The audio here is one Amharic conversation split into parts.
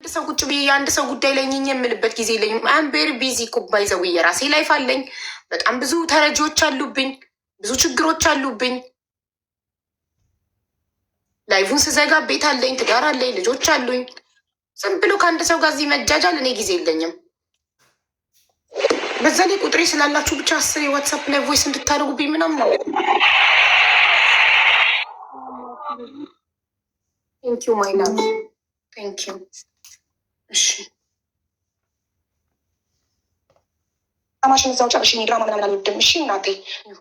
ሰው ቁጭ ብዬ የአንድ ሰው ጉዳይ ላይ ኝኝ የምልበት ጊዜ የለኝም። አም ቬሪ ቢዚ ኩባይዘው የራሴ ላይፍ አለኝ። በጣም ብዙ ተረጂዎች አሉብኝ፣ ብዙ ችግሮች አሉብኝ። ላይፉን ስዘጋ ቤት አለኝ፣ ትዳር አለኝ፣ ልጆች አሉኝ። ዝም ብሎ ከአንድ ሰው ጋር እዚህ መጃጃል እኔ ጊዜ የለኝም። በዛ ላይ ቁጥሬ ስላላችሁ ብቻ 10 የዋትሳፕ ላይ ቮይስ እንድታደርጉብኝ ምናምን ነው። ቴንኪዩ ማይ ላቭ ቴንኪዩ። እሺ ድራማሽን እዛው ጨርሽ። እኔ ድራማ ምናምን አልወድም። እሺ እናቴ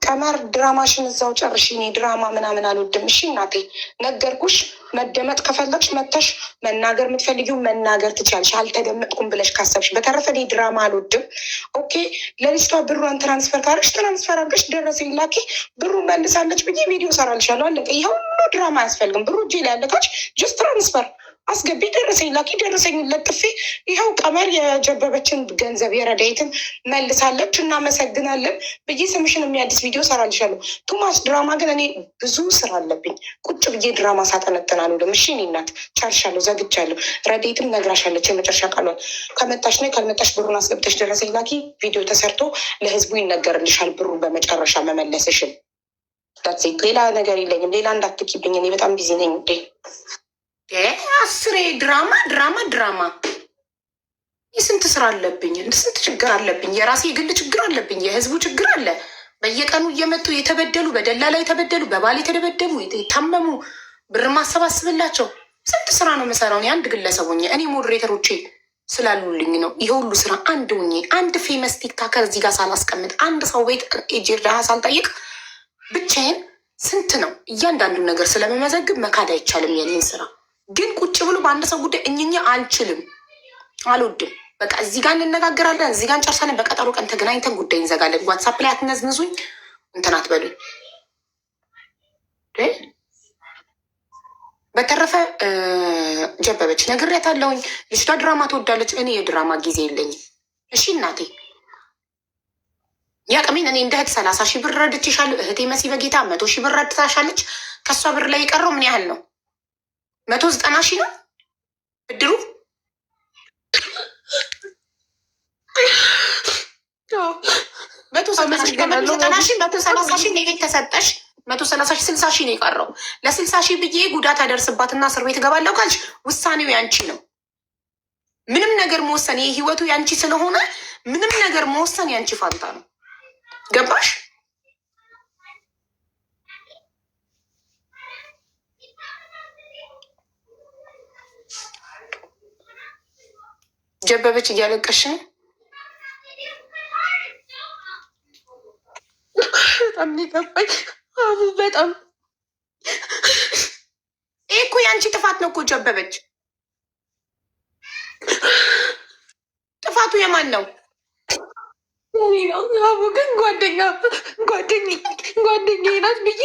ቀመር ድራማሽን እዛው ጨርሽ። እኔ ድራማ ምናምን አልወድም። እሺ እናቴ ነገርኩሽ። መደመጥ ከፈለግሽ መተሽ መናገር የምትፈልጊው መናገር ትችያለሽ። አልተደመጥኩም ብለሽ ካሰብሽ። በተረፈ እኔ ድራማ አልወድም። ኦኬ ለልጅቷ ብሯን ትራንስፈር ካረግሽ ትራንስፈር አድርገሽ ደረሰኝ ላኪ፣ ብሩ መልሳለች ብዬ ቪዲዮ ሰራልሻለሁ። አለቀ። ይሄ ሁሉ ድራማ አያስፈልግም። ብሩ እጄ ላይ ያለታች ጀስት ትራንስፈር አስገቢ፣ ደረሰኝ ላኪ፣ ደረሰኝ ለጥፌ ይኸው ቀመር የጀበበችን ገንዘብ የረዳይትን መልሳለች እናመሰግናለን ብዬ ስምሽን የሚያድስ ቪዲዮ ሰራልሻለሁ። ቱማስ ድራማ ግን እኔ ብዙ ስራ አለብኝ። ቁጭ ብዬ ድራማ ሳጠነጥን አልውልም። እሺ እኔ እናት ቻልሻለሁ፣ ዘግቻለሁ። ረዳይትም ነግራሻለች የመጨረሻ ቃሏን። ከመጣሽ ነ ካልመጣሽ ብሩን አስገብተሽ ደረሰኝ ላኪ፣ ቪዲዮ ተሰርቶ ለህዝቡ ይነገርልሻል ብሩን በመጨረሻ መመለስሽን። ሌላ ነገር የለኝም። ሌላ እንዳትኪብኝ፣ እኔ በጣም ቢዚ ነኝ ውዴ። 10 ድራማ ድራማ ድራማ የስንት ስራ አለብኝ፣ ስንት ችግር አለብኝ። የራሴ የግል ችግር አለብኝ፣ የህዝቡ ችግር አለ። በየቀኑ እየመጡ የተበደሉ፣ በደላላ የተበደሉ፣ በባል የተደበደቡ፣ የታመሙ ብር ማሰባስብላቸው ስንት ስራ ነው የምሰራው አንድ ግለሰብ ሆኜ። እኔ ሞዴሬተሮቼ ስላሉልኝ ነው ይሄ ሁሉ ስራ። አንድ ሆኜ አንድ ፌመስ ቲክታከር እዚህ ጋር ሳላስቀምጥ አንድ ሰው ቤት ኤጄ እርዳታ ሳልጠይቅ ብቻዬን ስንት ነው እያንዳንዱ ነገር ስለመመዘግብ መካድ አይቻልም የኔን ስራ። ግን ቁጭ ብሎ በአንድ ሰው ጉዳይ እኝኛ አልችልም፣ አልወድም። በቃ እዚህ ጋር እንነጋገራለን፣ እዚህ ጋር እንጨርሳለን። በቀጠሮ ቀን ተገናኝተን ጉዳይ እንዘጋለን። ዋትሳፕ ላይ አትነዝንዙኝ፣ እንትን አትበሉኝ። በተረፈ ጀበበች ነግሬያታለሁኝ። ልጅቷ ድራማ ትወዳለች። እኔ የድራማ ጊዜ የለኝም። እሺ እናቴ ያቅሜን እኔ እንደ እህት 30 ሺህ ብር ረድቼሻለሁ። እህቴ መሲ በጌታ 100 ሺህ ብር ረድታሻለች። ከእሷ ብር ላይ የቀረው ምን ያህል ነው? 190 ሺህ ነው ብድሩ። 190 ሺህ ቤት ተሰጠሽ። 130 ሺህ 60 ሺህ ነው የቀረው። ለ60 ሺህ ብዬ ጉዳት ያደርስባትና እስር ቤት እገባለሁ ካልሽ ውሳኔው ያንቺ ነው። ምንም ነገር መወሰን የህይወቱ ያንቺ ስለሆነ ምንም ነገር መወሰን ያንቺ ፋንታ ነው። ገባሽ? ጀበበች እያለቀሽ ነው። በጣም ይገባኝ። በጣም ይሄ እኮ የአንቺ ጥፋት ነው እኮ ጀበበች። ጥፋቱ የማን ነው? አቡ ግን ጓደኛዬ ናት ብዬ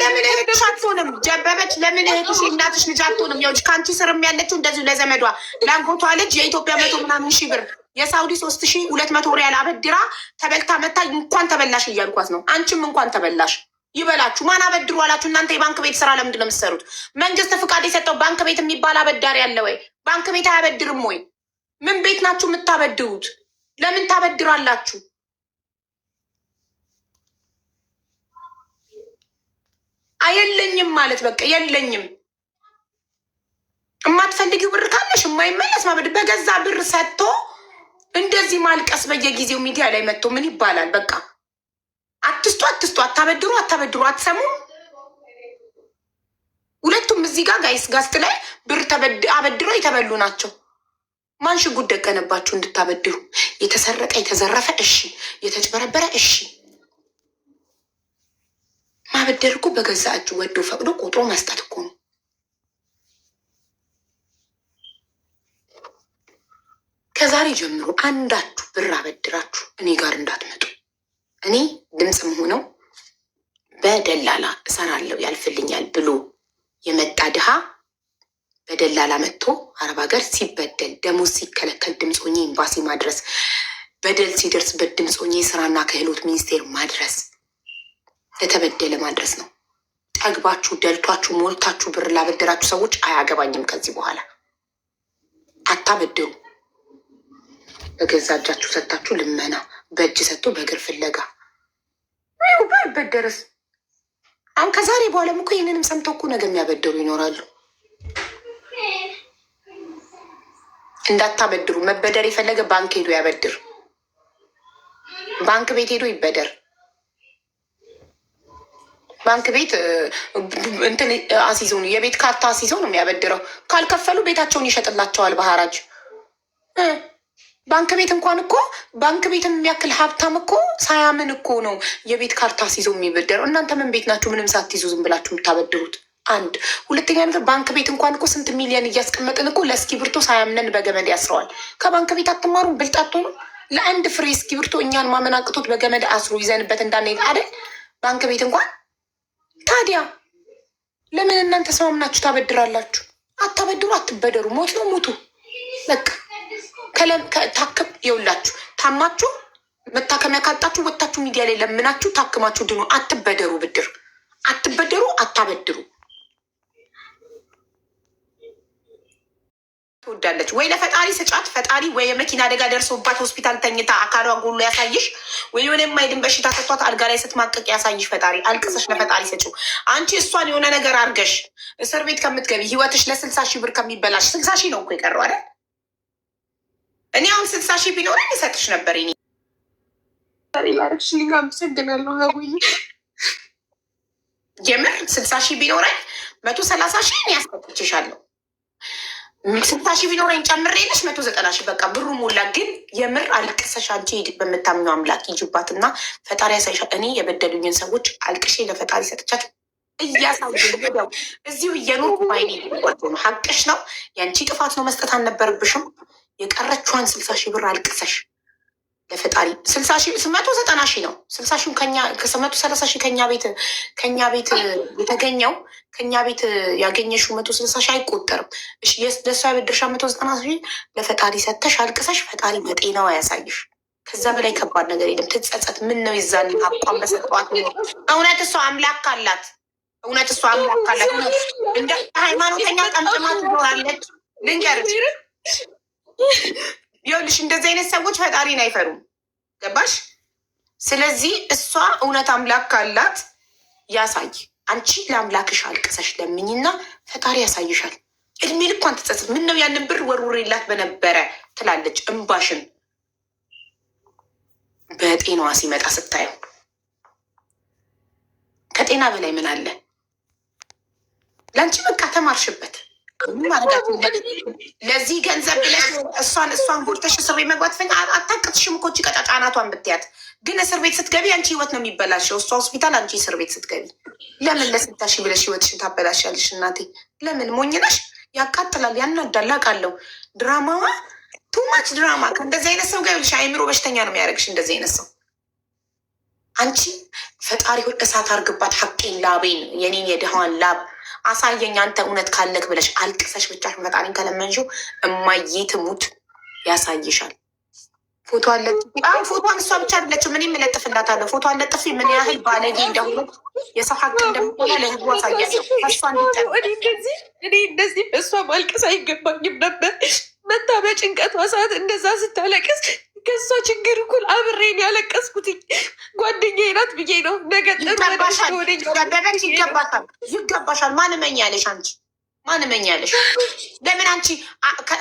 ለምን እህትሽ አትሆንም? ጀበበች ለምን እህትሽ እናትሽ ልጅ አትሆንም? ያው ከአንቺ ስርም ያለችው እንደዚሁ ለዘመዷ ለአንጎቷ ልጅ የኢትዮጵያ 100 ምናምን ሺህ ብር የሳውዲ 3200 ሪያል አበድራ ተበልታ መታ እንኳን ተበላሽ እያልኳት ነው። አንቺም እንኳን ተበላሽ ይበላችሁ። ማን አበድሩ አላችሁ እናንተ? የባንክ ቤት ስራ ለምንድን ነው የምትሰሩት? መንግስት ፍቃድ የሰጠው ባንክ ቤት የሚባል አበዳሪ አለ ወይ? ባንክ ቤት አያበድርም ወይ? ምን ቤት ናችሁ የምታበድሩት? ለምን ታበድራላችሁ? አየለኝም ማለት በቃ የለኝም። የማትፈልጊው ብር ካለሽ የማይመለስ ማበድ በገዛ ብር ሰጥቶ እንደዚህ ማልቀስ በየጊዜው ሚዲያ ላይ መጥቶ ምን ይባላል? በቃ አትስጡ፣ አታበድሩ፣ አትሰሙ። ሁለቱም እዚህ ጋር ጋይስ ጋስት ላይ ብር አበድረው የተበሉ ናቸው። ማን ሽጉጥ ደቀነባችሁ እንድታበድሩ? የተሰረቀ የተዘረፈ እሺ፣ የተጭበረበረ እሺ። ማበደር እኮ በገዛ እጁ ወዶ ፈቅዶ ቆጥሮ መስጠት እኮ ነው። ከዛሬ ጀምሮ አንዳችሁ ብር አበድራችሁ እኔ ጋር እንዳትመጡ። እኔ ድምፅም ሆነው በደላላ እሰራለሁ ያልፍልኛል ብሎ የመጣ ድሃ በደላላ መጥቶ አረብ ሀገር ሲበደል ደሞዝ ሲከለከል ድምፅ ሆኜ ኤምባሲ ማድረስ፣ በደል ሲደርስበት ድምፅ ሆኜ ስራና ክህሎት ሚኒስቴር ማድረስ፣ ለተበደለ ማድረስ ነው። ጠግባችሁ ደልቷችሁ ሞልታችሁ ብር ላበደራችሁ ሰዎች አያገባኝም ከዚህ በኋላ አታበድሩ። በገዛ እጃችሁ ሰጥታችሁ ልመና፣ በእጅ ሰጥቶ በእግር ፍለጋ ባይበደርስ? አሁን ከዛሬ በኋላም እኮ ይህንንም ሰምተው እኮ ነገ የሚያበድሩ ይኖራሉ። እንዳታበድሩ። መበደር የፈለገ ባንክ ሄዶ ያበድር። ባንክ ቤት ሄዶ ይበደር። ባንክ ቤት እንትን አሲዞ ነው፣ የቤት ካርታ አሲዞ ነው የሚያበድረው። ካልከፈሉ ቤታቸውን ይሸጥላቸዋል በሐራጅ። ባንክ ቤት እንኳን እኮ ባንክ ቤትን የሚያክል ሀብታም እኮ ሳያምን እኮ ነው የቤት ካርታ አሲዞ የሚበደረው። እናንተ ምን ቤት ናችሁ? ምንም ሳትይዙ ዝም ብላችሁ የምታበድሩት። አንድ ሁለተኛ ነገር ባንክ ቤት እንኳን እኮ ስንት ሚሊዮን እያስቀመጥን እኮ ለእስክሪብቶ ሳያምነን በገመድ ያስረዋል። ከባንክ ቤት አትማሩም? ብልጣቶ ነው። ለአንድ ፍሬ እስክሪብቶ እኛን ማመን አቅቶት በገመድ አስሮ ይዘንበት እንዳንሄድ አይደል? ባንክ ቤት እንኳን ታዲያ ለምን እናንተ ሰው አምናችሁ ታበድራላችሁ? አታበድሩ፣ አትበደሩ። ሞት ነው ሙቱ። በቃ ታክም የውላችሁ ታማችሁ መታከሚያ ካጣችሁ ወጥታችሁ ሚዲያ ላይ ለምናችሁ ታክማችሁ ድኑ። አትበደሩ፣ ብድር አትበደሩ፣ አታበድሩ። ትወዳለች ወይ ለፈጣሪ ስጫት። ፈጣሪ ወይ የመኪና አደጋ ደርሶባት ሆስፒታል ተኝታ አካሏ ጎሎ ያሳይሽ፣ ወይ የሆነ የማይድን በሽታ ሰጥቷት አልጋ ላይ ስትማቀቅ ያሳይሽ ፈጣሪ። አልቅሰሽ ለፈጣሪ ስጪው። አንቺ እሷን የሆነ ነገር አድርገሽ እስር ቤት ከምትገቢ ህይወትሽ ለ60,000 ብር ከሚበላሽ 60,000 ነው እኮ የቀረው አይደል? እኔ አሁን 60,000 ቢኖረኝ እሰጥሽ ነበር። ኔ ላረግሽልኝ አመሰግናለሁ ሀቡዬ። የምር 60,000 ቢኖረኝ 130,000 ያስከትችሻለሁ። 60,000 ቢኖረኝ ጨምሬልሽ 190,000 በቃ ብሩ ሞላ። ግን የምር አልቅሰሽ አንቺ በምታምኘው አምላክ ይጅባት እና ፈጣሪ ያሳይሻል። እኔ የበደሉኝን ሰዎች አልቅሼ ለፈጣሪ ሰጥቻቸው እያሳው እዚሁ እየኖርኩ ባይኔ ወጡ ነው። ሀቅሽ ነው። የአንቺ ጥፋት ነው። መስጠት አልነበረብሽም። የቀረችዋን 60,000 ብር አልቅሰሽ ለፈጣሪ 60,000 190,000 ነው። 60,000 130,000 ከኛ ቤት የተገኘው ከኛ ቤት ያገኘሽው 160,000 አይቆጠርም። ለእሷ ያበድርሻ 190,000 ለፈጣሪ ሰተሽ አልቅሰሽ ፈጣሪ በጤናዋ ያሳይሽ። ከዛ በላይ ከባድ ነገር የለም። ትጸጸት። ምን ነው ይዛን አቋም በሰጠዋት እውነት እሷ አምላክ አላት። እውነት እሷ አምላክ አላት። እንደ ሃይማኖተኛ ጠምጥማ ትኖራለች። ልንገርሽ ይኸውልሽ እንደዚህ አይነት ሰዎች ፈጣሪን አይፈሩም። ገባሽ? ስለዚህ እሷ እውነት አምላክ ካላት ያሳይ። አንቺ ለአምላክሽ አልቅሰሽ ለምኝና ፈጣሪ ያሳይሻል። እድሜ ልኳን ትጸጽት። ምን ነው ያንን ብር ወርውሬላት በነበረ ትላለች። እምባሽን በጤናዋ ሲመጣ ስታየው ከጤና በላይ ምን አለ? ለአንቺ በቃ ተማርሽበት። ለዚህ ገንዘብ ብለሽ እሷን ጎድተሽ እስር ቤት መግባት ፈኛ አታቅትሽም እኮ እቺ ቀጫጫ ናቷን ብትያት። ግን እስር ቤት ስትገቢ አንቺ ህይወት ነው የሚበላሸው። እሷ ሆስፒታል፣ አንቺ እስር ቤት ስትገቢ ለምን ለ60,000 ብለሽ ህይወትሽን ታበላሻለሽ? እናቴ ለምን ሞኝነሽ? ያቃጥላል፣ ያናዳል። አውቃለሁ። ድራማዋ ቱማች ድራማ። ከእንደዚህ አይነት ሰው ጋር ይኸውልሽ አይምሮ በሽተኛ ነው የሚያደርግሽ። እንደዚህ አይነት ሰው አንቺ ፈጣሪ ሆይ እሳት አርግባት። ሀቄን ላቤን የኔን የድሃዋን ላብ አሳየኝ አንተ እውነት ካለክ ብለሽ አልቅሰሽ ብቻሽን ፈጣሪን ከለመንሽው እማዬ ትሙት ያሳይሻል። ፎቶ አለጥፊ። ፎቶን እሷ ብቻ አይደለችም፣ እኔም እለጥፍላታለሁ። ፎቶ አለጥፊ ምን ያህል ባለጌ እንደሆነ የሰው ሀቅ እንደሆነ ለህዝቡ አሳያለሁ። እኔ እንደዚህ በእሷ ማልቀስ አይገባኝም ነበር። መታ በጭንቀቷ ሰዓት እንደዛ ስታለቅስ ከእሷ ችግር እኩል አብሬን ያለቀስኩት ጓደኛዬ ናት ብዬ ነው። ነገ ይገባሻል። ማንመኛ ያለሽ አንቺ ማንመኛ ያለሽ? ለምን አንቺ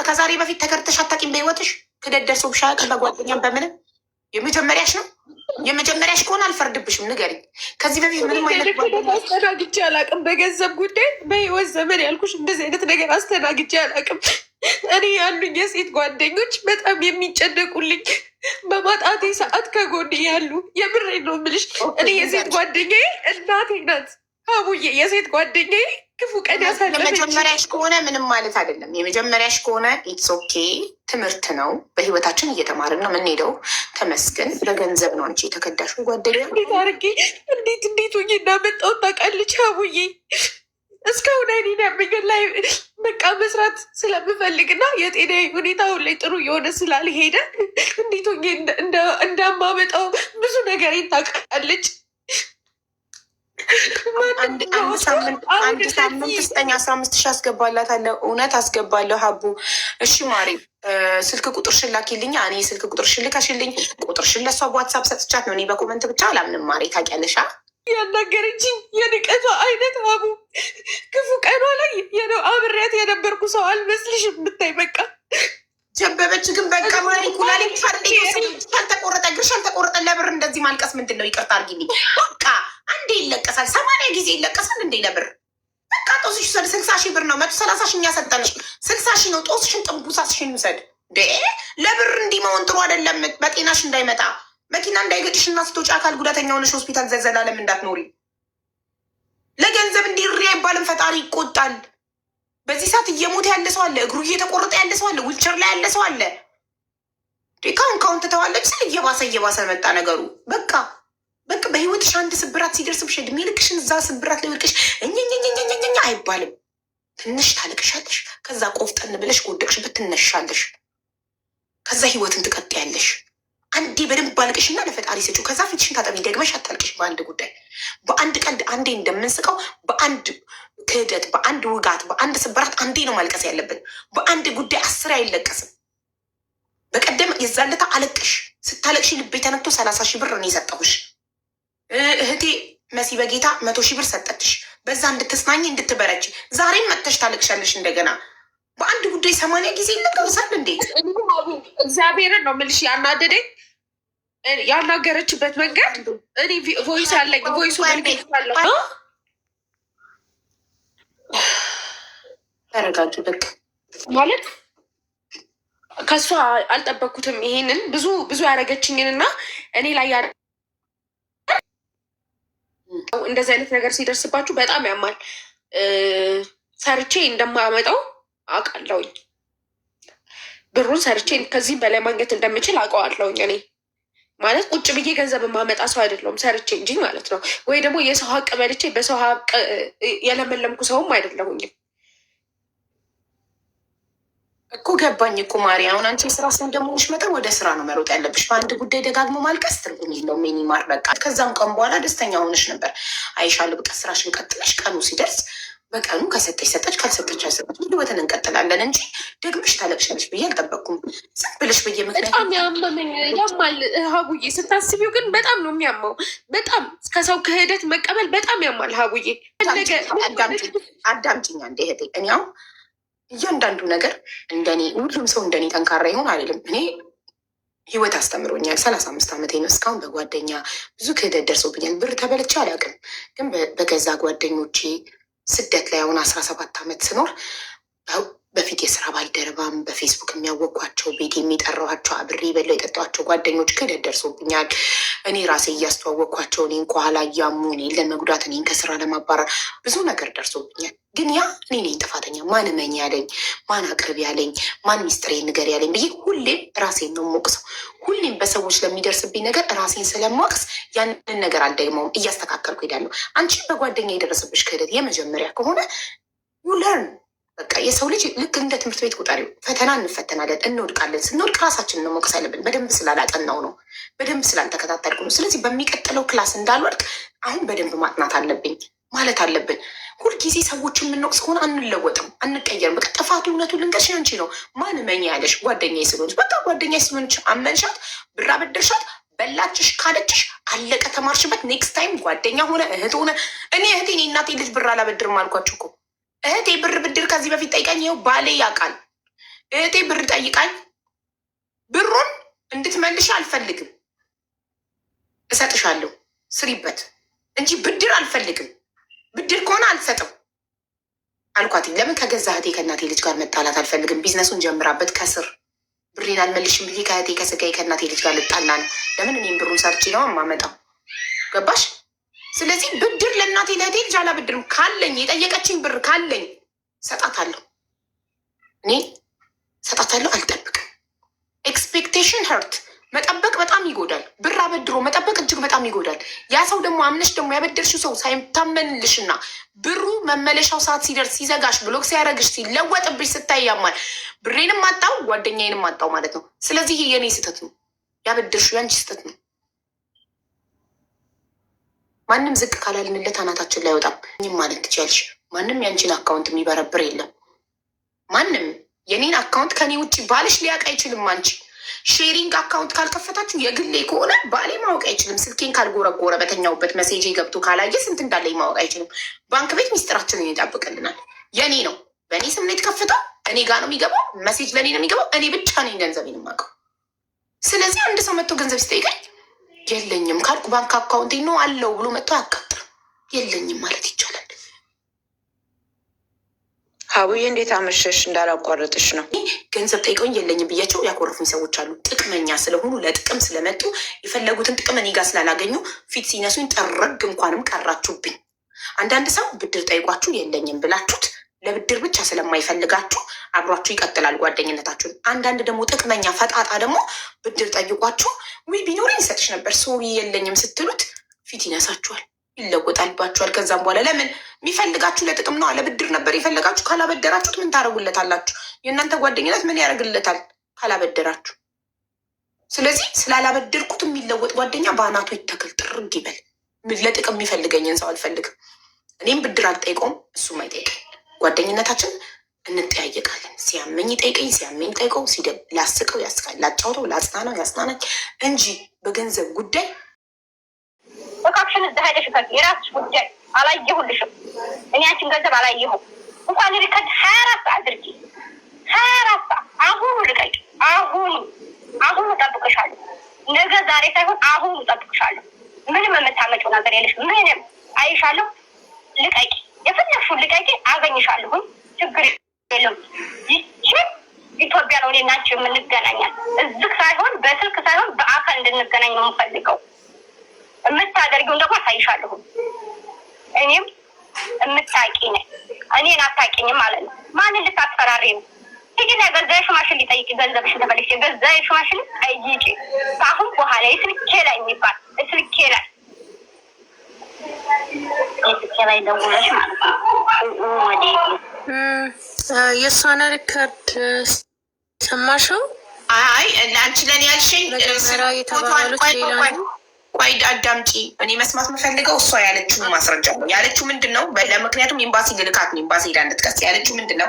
ከዛሬ በፊት ተከርተሽ አታውቂም? በህይወትሽ ክደት ደርሶብሽ አያውቅም? በጓደኛም በምንም የመጀመሪያሽ ነው። የመጀመሪያሽ ከሆነ አልፈርድብሽም። ንገሪኝ። ከዚህ በፊት ምንም አይነት አስተናግጄ አላውቅም። በገንዘብ ጉዳይ በህይወት ዘመን ያልኩሽ እንደዚህ አይነት ነገር አስተናግጄ አላውቅም። እኔ ያሉኝ የሴት ጓደኞች በጣም የሚጨነቁልኝ በማጣቴ ሰዓት ከጎን ያሉ። የምሬ ነው የምልሽ። እኔ የሴት ጓደኛዬ እናቴ ናት። ሀቡዬ የሴት ጓደኛዬ ክፉ ቀን ያሳለፈች። የመጀመሪያሽ ከሆነ ምንም ማለት አይደለም። የመጀመሪያሽ ከሆነ ኢትስ ኦኬ፣ ትምህርት ነው። በህይወታችን እየተማርን ነው የምንሄደው። ተመስገን። በገንዘብ ነው አንቺ የተከዳሹ ጓደኛ። እንዴት አድርጌ እንዴት ሆኜ እንዳመጣው ታውቃለች ሀቡዬ። እስካሁን አይኔን ያመኛል ላይ በቃ መስራት ስለምፈልግና የጤና ሁኔታ አሁን ላይ ጥሩ የሆነ ስላልሄደ እንዴት ሆኜ እንዳማመጣው ብዙ ነገር ታውቃለች። አንድ ሳምንት ስጠኝ፣ 15,000 አስገባላታለሁ። እውነት አስገባለሁ። ሀቡ እሺ ማሪ፣ ስልክ ቁጥርሽን ላኪልኝ። እኔ ስልክ ቁጥርሽን ልከሽልኝ፣ ቁጥርሽን ለሷ በዋትሳፕ ሰጥቻት ነው። እኔ በኮመንት ብቻ አላምንም ማሪ፣ ታውቂያለሽ። ያናገረችኝ የንቀቷ አይነት ሀቡ፣ ክፉ ቀኗ ላይ አብሬያት የነበርኩ ሰው አልመስልሽም ብታይ። በቃ ጀበበች ግን በቃ ማሪ፣ ኩላሊት ካልተቆረጠ እግርሽ አልተቆረጠ ለብር እንደዚህ ማልቀስ ምንድን ነው? ይቅርታ አድርጊልኝ። በቃ አንዴ ይለቀሳል፣ 80 ጊዜ ይለቀሳል እንዴ ለብር? በቃ ጦስሽ 60,000 ብር ነው፣ 130,000 እኛ ሰጠንሽ፣ 60,000 ነው። ጦስሽን ጥንቡሳስሽን ይውሰድ። ለብር እንዲህ መሆን ጥሩ አይደለም። በጤናሽ እንዳይመጣ መኪና እንዳይገጭሽ እና ስትወጪ አካል ጉዳተኛ ሆነሽ ሆስፒታል ዘዘላለም እንዳትኖሪ። ለገንዘብ እንዲሪ አይባልም፣ ፈጣሪ ይቆጣል። በዚህ ሰዓት እየሞተ ያለ ሰው አለ፣ እግሩ እየተቆረጠ ያለ ሰው አለ፣ ዊልቸር ላይ ያለ ሰው አለ። ካሁን ትተዋለች ስል እየባሰ መጣ ነገሩ። በቃ በህይወትሽ አንድ ስብራት ሲደርስብሽ እድሜ ልክሽን እዛ ስብራት ላይ ወድቀሽ እኛኛኛኛኛ አይባልም። ትንሽ ታለቅሻለሽ፣ ከዛ ቆፍጠን ብለሽ ከወደቅሽበት ትነሻለሽ፣ ከዛ ህይወትን ትቀጥያለሽ። አንዴ በደንብ አልቅሽና ለፈጣሪ ስጪው። ከዛ ፊትሽን ታጠቢ፣ ደግመሽ አታልቅሽ። በአንድ ጉዳይ በአንድ ቀልድ አንዴ እንደምንስቀው በአንድ ክህደት፣ በአንድ ውጋት፣ በአንድ ስብራት አንዴ ነው ማልቀስ ያለብን። በአንድ ጉዳይ 10 አይለቀስም። በቀደም የዛለታ አለቅሽ። ስታለቅሽ ልቤ ተነክቶ 30,000 ብር ነው የሰጠሁሽ። እህቴ መሲ በጌታ 100,000 ብር ሰጠትሽ፣ በዛ እንድትስናኝ እንድትበረች። ዛሬም መጥተሽ ታለቅሻለሽ እንደገና። በአንድ ጉዳይ 80 ጊዜ ይለቀሳል እንዴ? እግዚአብሔርን ነው የምልሽ። ያናደደኝ ያናገረችበት መንገድ። እኔ ቮይስ አለኝ፣ ቮይሱ ተረጋጁ። በቃ ማለት ከእሷ አልጠበቅኩትም ይሄንን ብዙ ያደረገችኝን እና እኔ ላይ እንደዚህ አይነት ነገር ሲደርስባችሁ በጣም ያማል። ሰርቼ እንደማያመጣው አውቃለሁኝ። ብሩን ሰርቼ ከዚህም በላይ ማግኘት እንደምችል አውቀዋለሁኝ። እኔ ማለት ቁጭ ብዬ ገንዘብ የማመጣ ሰው አይደለሁም፣ ሰርቼ እንጂ ማለት ነው። ወይ ደግሞ የሰው ሀቅ በልቼ በሰው ሀቅ የለመለምኩ ሰውም አይደለሁኝም እኮ። ገባኝ እኮ ማሪ። አሁን አንቺ ስራ ሰው እንደመሆንሽ መጠን ወደ ስራ ነው መሮጥ ያለብሽ። በአንድ ጉዳይ ደጋግሞ ማልቀስ ትርጉም የለውም። ሚኒማር በቃ ከዛም ቀን በኋላ ደስተኛ ሆነሽ ነበር አይሻለሁ። በቃ ስራሽን ቀጥለሽ ቀኑ ሲደርስ በቀኑ ከሰጠች ሰጠች፣ ካልሰጠች አልሰጠች፣ ህይወትን እንቀጥላለን እንጂ ደግመሽ ታለቅሻለሽ ብዬ አልጠበቅኩም። ዝም ብለሽ በየምክንያት በጣም ያመመኝ ያማል። ሀቡዬ ስታስቢው ግን በጣም ነው የሚያማው። በጣም ከሰው ክህደት መቀበል በጣም ያማል። ሀቡዬ አዳምጪኛ እንደ እህቴ። እኔ አሁን እያንዳንዱ ነገር እንደኔ ሁሉም ሰው እንደኔ ጠንካራ ይሆን አይደለም። እኔ ህይወት አስተምሮኛል። 35 ዓመቴ ነው። እስካሁን በጓደኛ ብዙ ክህደት ደርሶብኛል። ብር ተበልቼ አላውቅም፣ ግን በገዛ ጓደኞቼ ስደት ላይ አሁን 17 ዓመት ስኖር በፊት የስራ ባልደረባም በፌስቡክ የሚያወቋቸው ቤት የሚጠራኋቸው አብሬ በለው የጠጧቸው ጓደኞች ክህደት ደርሶብኛል። እኔ ራሴ እያስተዋወቅኳቸው እኔን ከኋላ እያሙ እኔን ለመጉዳት እኔን ከስራ ለማባረር ብዙ ነገር ደርሶብኛል። ግን ያ እኔ ነኝ ጥፋተኛ። ማን እመኝ ያለኝ፣ ማን አቅርብ ያለኝ፣ ማን ሚስጥሬ ንገር ያለኝ ብዬ ሁሌም ራሴን ነው የምወቅሰው። ሁሌም በሰዎች ለሚደርስብኝ ነገር ራሴን ስለማወቅስ ያንን ነገር አልደግመውም፣ እያስተካከልኩ ሄዳለሁ። አንቺ በጓደኛ የደረሰብሽ ክህደት የመጀመሪያ ከሆነ ዩለርን በቃ የሰው ልጅ ልክ እንደ ትምህርት ቤት ቁጠሪው። ፈተና እንፈተናለን፣ እንወድቃለን። ስንወድቅ ራሳችንን ነው መውቀስ ያለብን። በደንብ ስላላጠናው ነው፣ በደንብ ስላልተከታተልኩ ነው። ስለዚህ በሚቀጥለው ክላስ እንዳልወድቅ አሁን በደንብ ማጥናት አለብኝ ማለት አለብን። ሁልጊዜ ሰዎች የምንወቅስ ከሆነ አንለወጥም፣ አንቀየርም። በቃ ጥፋቱ እውነቱን ልንገርሽ አንቺ ነው። ማን መኝ ያለሽ ጓደኛ ስለሆነች በቃ ጓደኛ ስለሆነች አመንሻት፣ ብር አበደርሻት፣ በላችሽ፣ ካለችሽ አለቀ። ተማርሽበት። ኔክስት ታይም ጓደኛ ሆነ እህት ሆነ እኔ እህቴን የእናቴ ልጅ ብር አላበድርም አልኳችሁ እኮ። እህቴ ብር ብድር ከዚህ በፊት ጠይቃኝ፣ ይኸው ባሌ ያውቃል። እህቴ ብር ጠይቃኝ ብሩን እንድትመልሽ አልፈልግም፣ እሰጥሻለሁ ስሪበት እንጂ ብድር አልፈልግም። ብድር ከሆነ አልሰጥም አልኳት። ለምን ከገዛ እህቴ ከእናቴ ልጅ ጋር መጣላት አልፈልግም። ቢዝነሱን ጀምራበት ከስር ብሬን አልመልሽም ብዬ ከእህቴ ከስጋዬ ከእናቴ ልጅ ጋር ልጣላ ነው። ለምን እኔም ብሩን ሰርቼ ነው የማመጣው። ገባሽ? ስለዚህ ብድር ለእናቴ ለእህቴ ልጅ አላበድርም። ካለኝ የጠየቀችኝ ብር ካለኝ ሰጣታለሁ፣ እኔ ሰጣታለሁ። አልጠብቅም። ኤክስፔክቴሽን ሀርት መጠበቅ በጣም ይጎዳል። ብር አበድሮ መጠበቅ እጅግ በጣም ይጎዳል። ያ ሰው ደግሞ አምነሽ ደግሞ ያበደርሽው ሰው ሳይታመንልሽና ብሩ መመለሻው ሰዓት ሲደርስ ሲዘጋሽ፣ ብሎክ ሲያደርግሽ፣ ሲለወጥብሽ ስታይ ያማል። ብሬንም አጣው ጓደኛዬንም አጣው ማለት ነው። ስለዚህ የኔ ስህተት ነው፣ ያበደርሽው ያንቺ ስህተት ነው። ማንም ዝቅ ካላልንለት አናታችን ላይ አይወጣም። እኝም ማለት ትችያለሽ። ማንም ያንቺን አካውንት የሚበረብር የለም። ማንም የኔን አካውንት ከኔ ውጭ ባልሽ ሊያውቅ አይችልም። አንቺ ሼሪንግ አካውንት ካልከፈታችሁ የግሌ ከሆነ ባሌ ማወቅ አይችልም። ስልኬን ካልጎረጎረ በተኛውበት መሴጅ ገብቶ ካላየ ስንት እንዳለኝ ማወቅ አይችልም። ባንክ ቤት ሚስጥራችንን ይጠብቅልናል። የኔ ነው፣ በእኔ ስም ነው የተከፈተው። እኔ ጋር ነው የሚገባው። መሴጅ ለእኔ ነው የሚገባው። እኔ ብቻ ነኝ ገንዘቤን የማውቀው። ስለዚህ አንድ ሰው መጥቶ ገንዘብ ሲጠይቀኝ የለኝም ካልኩ ባንክ አካውንቴ ነው አለው ብሎ መጥቶ አያቃጥርም። የለኝም ማለት ይቻላል። ሀቡዬ እንዴት አመሸሽ? እንዳላቋረጥሽ ነው። ገንዘብ ጠይቀውኝ የለኝም ብያቸው ያኮረፉኝ ሰዎች አሉ። ጥቅመኛ ስለሆኑ ለጥቅም ስለመጡ የፈለጉትን ጥቅም እኔ ጋር ስላላገኙ ፊት ሲነሱኝ ጠረግ እንኳንም ቀራችሁብኝ። አንዳንድ ሰው ብድር ጠይቋችሁ የለኝም ብላችሁት ለብድር ብቻ ስለማይፈልጋችሁ አብሯችሁ ይቀጥላል ጓደኝነታችሁን። አንዳንድ ደግሞ ጥቅመኛ ፈጣጣ ደግሞ ብድር ጠይቋችሁ ዊ ቢኖረኝ ይሰጥሽ ነበር ሶሪ የለኝም ስትሉት ፊት ይነሳችኋል፣ ይለወጣልባችኋል። ከዛም በኋላ ለምን የሚፈልጋችሁ ለጥቅም ነው። ለብድር ነበር የፈለጋችሁ። ካላበደራችሁት ምን ታደርጉለታላችሁ? የእናንተ ጓደኝነት ምን ያደርግለታል ካላበደራችሁ? ስለዚህ ስላላበደርኩት የሚለወጥ ጓደኛ በአናቱ ይተክል፣ ጥርግ ይበል። ለጥቅም የሚፈልገኝን ሰው አልፈልግም። እኔም ብድር አልጠይቀውም፣ እሱም አይጠይቀኝ። ጓደኝነታችን እንጠያየቃለን። ሲያመኝ ጠይቀኝ፣ ሲያመኝ ጠይቀው፣ ላስቀው ያስቃል፣ ላጫውተው ላጽናናው ያጽናናኝ እንጂ በገንዘብ ጉዳይ እቃክሽን እዛ ሄደሽ የራስሽ ጉዳይ አላየሁልሽም። እኔ አንቺን ገንዘብ አላየሁም። እንኳን ሪከርድ 24 ሰዓት አድርጊ፣ 24 ሰዓት አሁኑ ልቀቂ። አሁኑ እጠብቅሻለሁ። ነገ ዛሬ ሳይሆን አሁኑ እጠብቅሻለሁ። ምንም የምታመጪው ነገር የለሽ። ምንም አይሻለሁ። ልቀቂ፣ የፈለግሽውን ልቀቂ። አገኝሻለሁኝ፣ ችግር የለም። ይችን ኢትዮጵያ ነው እኔና አንቺ የምንገናኛል። እዝግ ሳይሆን በስልክ ሳይሆን በአካል እንድንገናኝ ነው የምፈልገው። የምታደርጊውን ደግሞ አሳይሻለሁ። እኔም የምታውቂ ነኝ፣ እኔን አታውቂኝም ማለት ነው። ማንን ልታስፈራሪ ነው? ሂጂና ገዛ ሽማሽን ሊጠይቂ፣ ገንዘብሽን ተመልሽ ገዛ ሽማሽን ጠይቂ። ከአሁን በኋላ የስልኬ ላይ የሚባል ስልኬ ላይ ደውለሽ ማለት ነው ወደ የእሷን ሪከርድ ሰማሽው? አይ ለአንቺ ለኔ ያልሽኝ የተባሉት ሌላ ነው። ቆይ አዳምጪ። እኔ መስማት የምፈልገው እሷ ያለችው ማስረጃ ነው። ያለችው ምንድን ነው? ለምክንያቱም ኤምባሲ ልልካት ነው። ኤምባሲ ሄዳ እንድትከስ ያለችው ምንድን ነው?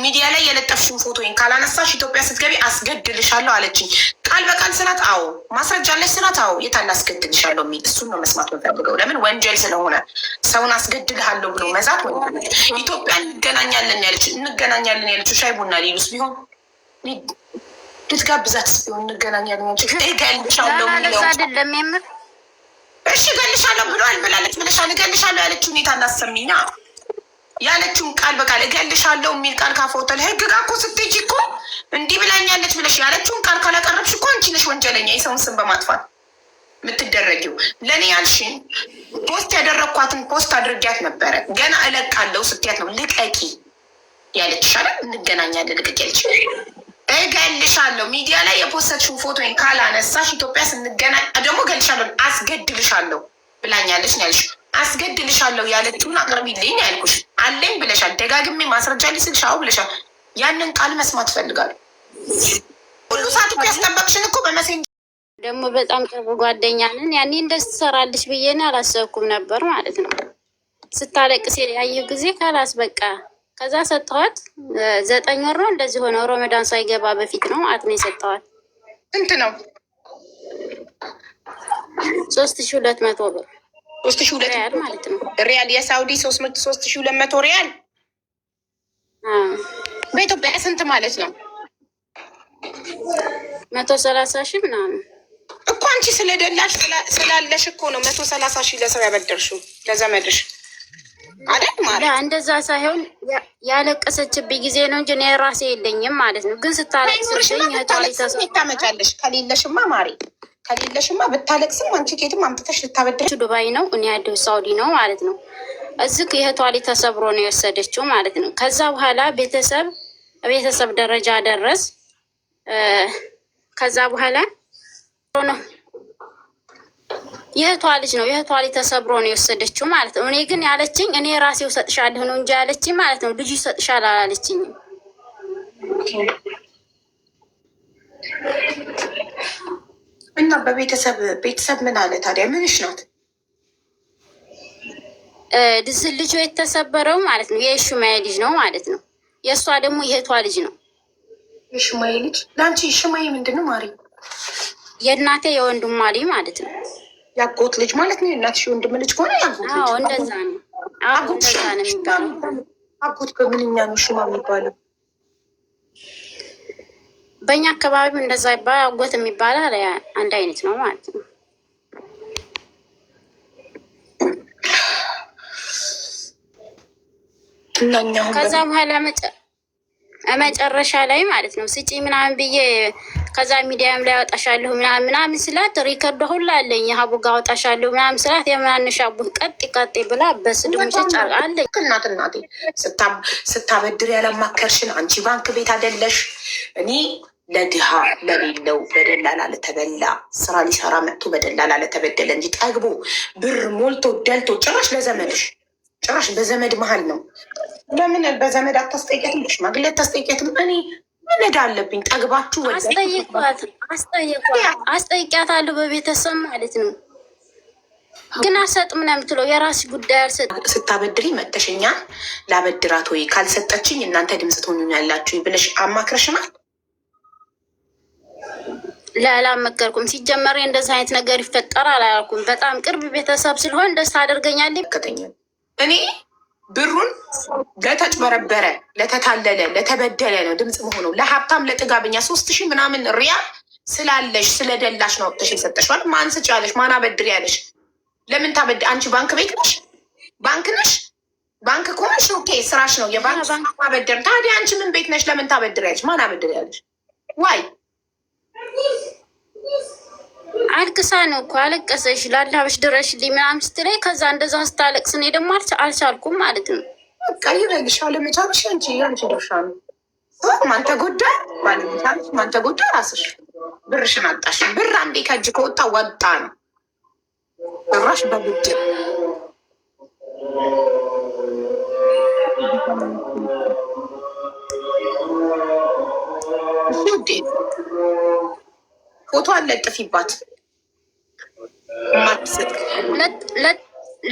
ሚዲያ ላይ የለጠፍሽውን ፎቶን ካላነሳሽ ኢትዮጵያ ስትገቢ አስገድልሻለሁ አለችኝ። ቃል በቃል ስላት አዎ፣ ማስረጃ አለሽ ስላት አዎ። የታለ አስገድልሻለሁ የሚል እሱን ነው መስማት የምፈልገው። ለምን ወንጀል ስለሆነ ሰውን አስገድልሃለሁ ብሎ መዛት ወንጀል። ኢትዮጵያ እንገናኛለን ያለችው ሻይ ቡና ሊሉስ ቢሆን ልትጋብዛት ቢሆን እንገናኛለን እገልሻለሁ የሚለው አይደለም የምር። እሺ እገልሻለሁ ብሏል ብላለች ብለሻል። እገልሻለሁ ያለችው ሁኔታ እናሰሚኛ። ያለችውን ቃል በቃል እገልሻለሁ የሚል ቃል ካፎተል ህግ ጋር እኮ ስትሄጂ እኮ እንዲህ ብላኛለች ብለሽ ያለችውን ቃል ካላቀረብሽ እኮ አንቺ ነሽ ወንጀለኛ፣ የሰውን ስም በማጥፋት የምትደረጊው። ለእኔ ያልሽኝ ፖስት ያደረግኳትን ፖስት አድርጊያት ነበረ። ገና እለቃለሁ ስትያት ነው ልቀቂ ያለችሽ አይደል? እንገናኛለን ልቀቂ ያለች እገልሻለሁ ሚዲያ ላይ የፖስተችውን ፎቶ ካላነሳሽ ኢትዮጵያ ስንገናኝ ደግሞ እገልሻለሁ አስገድልሻለሁ ብላኛለች ነው ያልሽ። አስገድልሻለሁ ያለችውን አቅርቢልኝ ያልኩሽ። አለኝ ብለሻል። ደጋግሜ ማስረጃ ልስልሽ አዎ ብለሻል። ያንን ቃል መስማት ፈልጋለሁ። ሁሉ ሰዓት እኮ ያስጠበቅሽን እኮ በመሴንጀር ደግሞ በጣም ቅርብ ጓደኛ ነን። ያኔ እንደዚህ ትሰራለች ብዬ አላሰብኩም ነበር ማለት ነው። ስታለቅስ ያየሁ ጊዜ ካላስ በቃ ከዛ ሰጠኋት። 9 ወር ነው እንደዚህ ሆነ። ረመዳን ሳይገባ በፊት ነው ማለት ነው የሰጠኋት። ስንት ነው? 3200 ብር 3200 ሪያል ማለት ነው። ሪያል የሳውዲ 3200 ሪያል በኢትዮጵያ ስንት ማለት ነው? 130 ሺህ ምናምን እኮ። አንቺ ስለደላሽ ስላለሽ እኮ ነው 130 ሺህ ለሰው ያበደርሽው ለዘመድሽ አይደል? ማለት እንደዛ ሳይሆን ያለቀሰችብኝ ጊዜ ነው እንጂ እኔ ራሴ የለኝም ማለት ነው። ግን ስታለቅስብኝ ታመጫለሽ። ከሌለሽማ ማሪ ከሌለሽማ ብታለቅስም አንቺ ኬትም አምጥተሽ ልታበድርሽ። ዱባይ ነው እኔ ያለው ሳውዲ ነው ማለት ነው። እዚህ የእህቷ ልጅ ተሰብሮ ነው የወሰደችው ማለት ነው። ከዛ በኋላ ቤተሰብ ደረጃ ደረስ። ከዛ በኋላ ነው የእህቷ ልጅ ተሰብሮ ነው የወሰደችው ማለት ነው። እኔ ግን ያለችኝ እኔ ራሴው ሰጥሻለሁ ነው እንጂ ያለችኝ ማለት ነው ልጁ ሰጥሻል አላለችኝም። እና በቤተሰብ ምን አለ ታዲያ? ምንሽ ናት? ልጁ የተሰበረው ማለት ነው የሽማዬ ልጅ ነው ማለት ነው። የእሷ ደግሞ የእህቷ ልጅ ነው። የሽማዬ ልጅ ለአንቺ ሽማዬ ምንድን ነው ማሪ? የእናቴ የወንድሟ ልጅ ማለት ነው። ያጎት ልጅ ማለት ነው። የእናትሽ የወንድም ልጅ ከሆነ ያጎት ልጅ። እንደዛ ነው። እንደዛ ነው የሚባለው። አጎት በምንኛ ነው ሽማ የሚባለው? በእኛ አካባቢም እንደዛ ይባላል። አጎት የሚባለው አንድ አይነት ነው ማለት ነው። ከዛ በኋላ መጨረሻ ላይ ማለት ነው ስጪ ምናምን ብዬ ከዛ ሚዲያም ላይ አወጣሻለሁ ምናምን ስላት ሪከርዶ ሁላ አለኝ ሀቡ ጋር አወጣሻለሁ ምናምን ስላት የምናንሻ ቡን ቀጥ ብላ በስድብ ሙጭጭ አለኝ። እናቴ ስታበድር ያላማከርሽን አንቺ ባንክ ቤት አይደለሽ። እኔ ለድሃ ለሌለው በደላላ ለተበላ ስራ ሊሰራ መጥቶ በደላላ ለተበደለ እንጂ ጠግቦ ብር ሞልቶ ደልቶ ጭራሽ በዘመድ መሀል ነው። ለምን በዘመድ አታስጠይቀትም? ሽማግሌ አታስጠይቀትም? እኔ ምን ዕዳ አለብኝ? ጠግባችሁ አስጠይቂያታለሁ በቤተሰብ ማለት ነው። ግን አልሰጥም ነው የምትለው። የራስ ጉዳይ አልሰጥም። ስታበድሪ መተሸኛ ላበድራት ወይ ካልሰጠችኝ እናንተ ድምፅ ትሆኑኛላችሁ ብለሽ አማክረሽናል? ላላመከርኩም። ሲጀመር እንደዚህ አይነት ነገር ይፈጠራል አላልኩም። በጣም ቅርብ ቤተሰብ ስለሆን ደስ ታደርገኛለች። እኔ ብሩን ለተጭበረበረ ለተታለለ ለተበደለ ነው ድምፅ መሆኑ። ለሀብታም ለጥጋበኛ 3000 ምናምን ሪያል ስላለሽ ስለደላሽ ነው ወጥተሽ የሰጠሽ። ማለት ማን ስጭ ያለሽ? ማን አበድር ያለሽ? ለምን ታበድ? አንቺ ባንክ ቤት ነሽ? ባንክ ነሽ? ባንክ ከሆንሽ ኦኬ ስራሽ ነው የባንክ ማበደር። ታዲያ አንቺ ምን ቤት ነሽ? ለምን ታበድር ያለሽ? ማን አበድር ያለሽ? ዋይ አልቅሳ ነው እኮ አለቀሰሽ። ላላበሽ ድረሽልኝ ምናምን ስትለኝ ከዛ እንደዛ ስታለቅስ እኔ ደግሞ አልቻልኩም ማለት ነው። በቃ ይበልሽ አለመቻልሽ አንቺ ድርሻ ነው። ማን ተጎዳ? ባለመቻልሽ ማን ተጎዳ? ራስሽ ብርሽን አጣሽ። ብር አንዴ ከእጅ ከወጣ ወጣ ነው። ብራሽ በብድር ፎቶ አለጥፊባት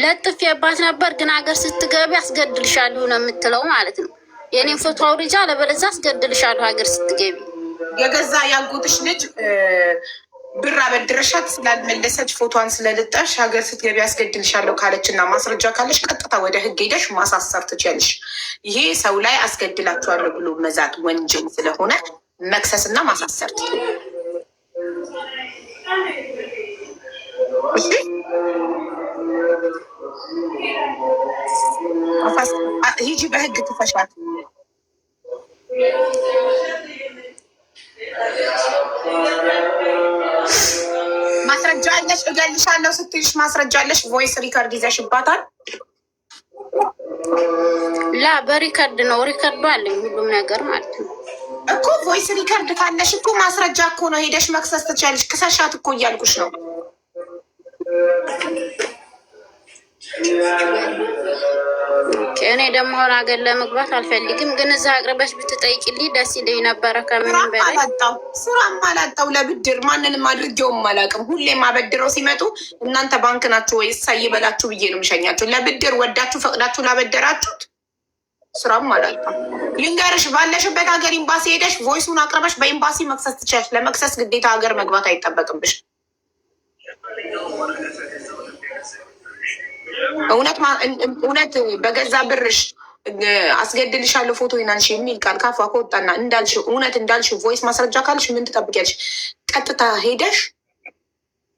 ለጥፊባት ነበር፣ ግን ሀገር ስትገቢ አስገድልሻለሁ ነው የምትለው ማለት ነው። የኔን ፎቶ አውርጃ ለበለዚያ አስገድልሻለሁ ሀገር ስትገቢ። የገዛ ያጎትሽ ልጅ ብር አበድረሻት ስላልመለሰች ፎቶዋን ስለልጠሽ ሀገር ስትገቢ አስገድልሻለሁ ካለች እና ማስረጃ ካለሽ ቀጥታ ወደ ሕግ ሄደሽ ማሳሰር ትችያለሽ። ይሄ ሰው ላይ አስገድላችኋለሁ ብሎ መዛት ወንጀል ስለሆነ መክሰስ እና ማሳሰር ትችያለሽ። ሂጂ በህግ ትፈሻት። ማስረጃ አለሽ? እገልሻለሁ ስትልሽ ማስረጃ አለሽ? ቮይስ ሪከርድ ይዘሽባታል? ላ በሪከርድ ነው። ሪከርዱ አለኝ ሁሉም ነገር ማለት ነው እኮ። ቮይስ ሪከርድ ካለሽ እኮ ማስረጃ እኮ ነው። ሄደሽ መክሰስ ትችያለሽ። ክሰሻት እኮ እያልኩሽ ነው። እኔ ደግሞ አሁን ሀገር ለመግባት አልፈልግም፣ ግን እዛ አቅርበሽ ብትጠይቅልኝ ደስ ይለኝ ነበረ። ከምንም በላይ ስራም አላጣው ለብድር ማንንም አድርጌውም አላውቅም። ሁሌም አበድረው ሲመጡ እናንተ ባንክ ናችሁ ወይ እሳይ በላችሁ ብዬ ነው የምሸኛችሁ። ለብድር ወዳችሁ ፈቅዳችሁ ላበደራችሁት ስራም አላጣም። ልንገርሽ፣ ባለሽበት ሀገር ኤምባሲ ሄደሽ ቮይሱን አቅርበሽ በኤምባሲ መክሰስ ትችያለሽ። ለመክሰስ ግዴታ ሀገር መግባት አይጠበቅብሽ። እውነት በገዛ ብርሽ አስገድልሻለሁ ፎቶ ናንሽ የሚል ቃል ካፏ ከወጣና እንዳልሽ እውነት እንዳልሽ ቮይስ ማስረጃ ካልሽ ምን ትጠብቂያለሽ? ቀጥታ ሄደሽ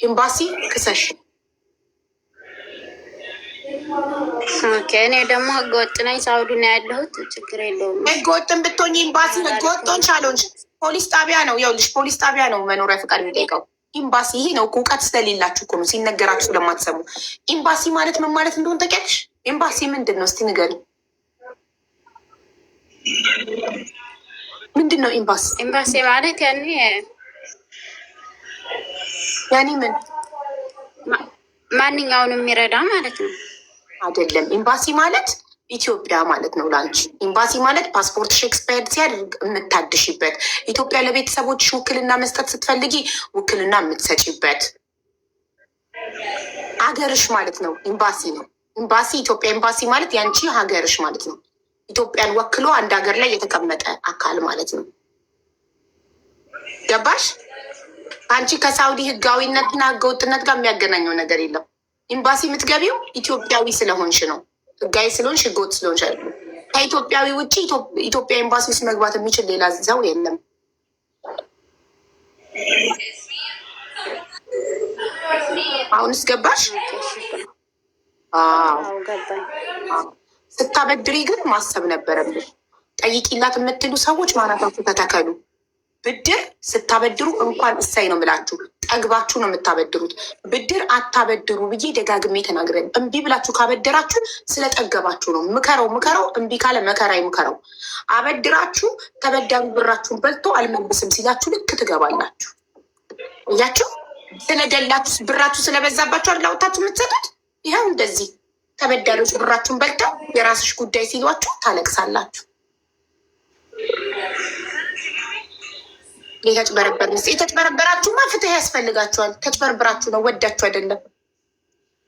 ኤምባሲ ክሰሽ። እኔ ደግሞ ህገወጥ ነኝ፣ ሳውዲ ነው ያለሁት። ችግር የለውም። ህገወጥን ብትሆኝ ኤምባሲ ህገወጥን ቻለንጅ ፖሊስ ጣቢያ ነው። ይኸውልሽ ፖሊስ ጣቢያ ነው መኖሪያ ፈቃድ የሚጠይቀው። ኤምባሲ ይሄ ነው። እውቀት ስለሌላችሁ እኮ ነው፣ ሲነገራችሁ ስለማትሰሙ። ኤምባሲ ማለት ምን ማለት እንደሆነ ታውቂያለሽ? ኤምባሲ ምንድን ነው? እስቲ ንገሪኝ። ምንድን ነው ኤምባሲ? ኤምባሲ ማለት ያኔ ምን ማንኛውንም የሚረዳ ማለት ነው አይደለም። ኤምባሲ ማለት ኢትዮጵያ ማለት ነው ላንቺ። ኤምባሲ ማለት ፓስፖርትሽ ኤክስፓየርድ ሲያደርግ የምታድሽበት፣ ኢትዮጵያ ለቤተሰቦችሽ ውክልና መስጠት ስትፈልጊ ውክልና የምትሰጪበት አገርሽ ማለት ነው ኤምባሲ ነው። ኤምባሲ ኢትዮጵያ ኤምባሲ ማለት ያንቺ ሀገርሽ ማለት ነው። ኢትዮጵያን ወክሎ አንድ ሀገር ላይ የተቀመጠ አካል ማለት ነው። ገባሽ? አንቺ ከሳውዲ ህጋዊነትና ህገወጥነት ጋር የሚያገናኘው ነገር የለም። ኤምባሲ የምትገቢው ኢትዮጵያዊ ስለሆንሽ ነው። ህጋዊ ስለሆንሽ ህገወጥ ስለሆንሽ አይደለም። ከኢትዮጵያዊ ውጭ ኢትዮጵያ ኤምባሲ ውስጥ መግባት የሚችል ሌላ ሰው የለም። አሁንስ ገባሽ? ስታበድሪ ግን ማሰብ ነበረብሽ። ጠይቂላት የምትሉ ሰዎች ማናታችሁ ተተከሉ። ብድር ስታበድሩ እንኳን እሳይ ነው ብላችሁ ጠግባችሁ ነው የምታበድሩት። ብድር አታበድሩ ብዬ ደጋግሜ ተናግረን እምቢ ብላችሁ ካበደራችሁ ስለጠገባችሁ ነው። ምከረው እምቢ ካለ መከራ ይምከረው። አበድራችሁ ተበዳሪ ብራችሁን በልቶ አልመልስም ሲላችሁ ልክ ትገባላችሁ። እያችሁ ስለደላችሁ ብራችሁ ስለበዛባችሁ አላውታችሁ የምትሰጡት። ይኸው እንደዚህ ተበዳሪዎች ብራችሁን በልተው የራስሽ ጉዳይ ሲሏችሁ ታለቅሳላችሁ። የተጭበረበራችሁማ ፍትህ ያስፈልጋችኋል። ተጭበርብራችሁ ነው፣ ወዳችሁ አይደለም።